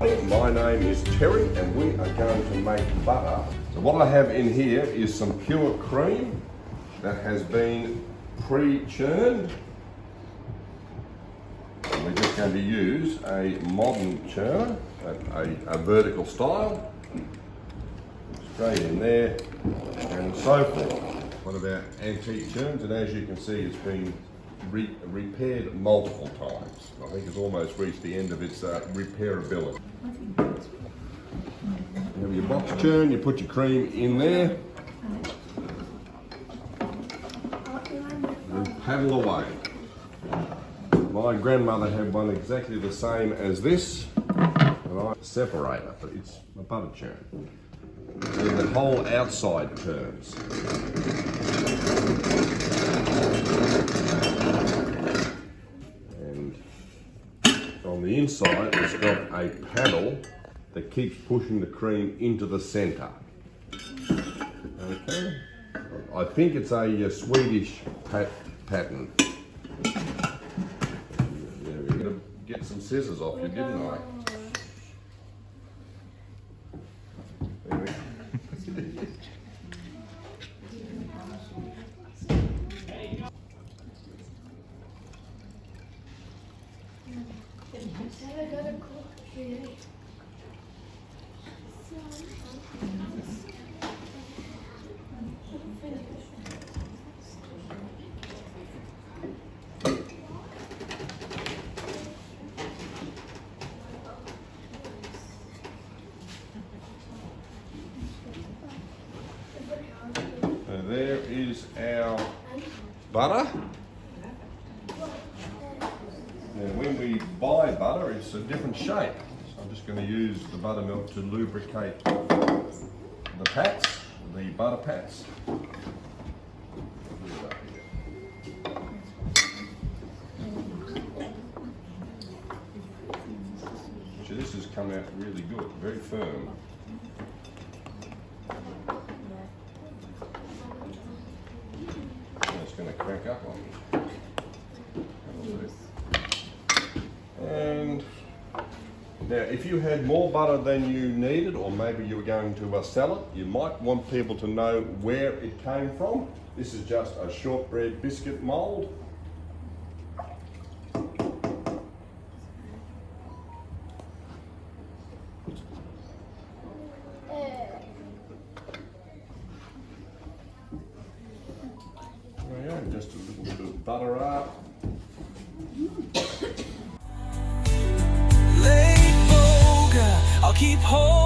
My name is Terry and we are going to make butter. So what I have in here is some pure cream that has been pre-churned. And we're just going to use a modern churner, a vertical style. Straight in there and so forth. One of our antique churns, and as you can see it's been repaired multiple times. I think it's almost reached the end of its repairability. You have your box churn, you put your cream in there and paddle away. My grandmother had one exactly the same as this, and I separate it, but it's a butter churn. So the whole outside turns. And on the inside, it's got a paddle that keeps pushing the cream into the centre. Okay. I think it's a Swedish pattern. Yeah, we're going to get some scissors off you, didn't I? There we go. So there is our butter. Now when we buy butter, it's a different shape. So I'm just going to use the buttermilk to lubricate the pats, the butter pats. So this has come out really good, very firm. It's going to crack up on me. And now if you had more butter than you needed, or maybe you were going to sell it, you might want people to know where it came from. This is just a shortbread biscuit mould. Just a little bit of butter up. Late Boga, I'll keep holding.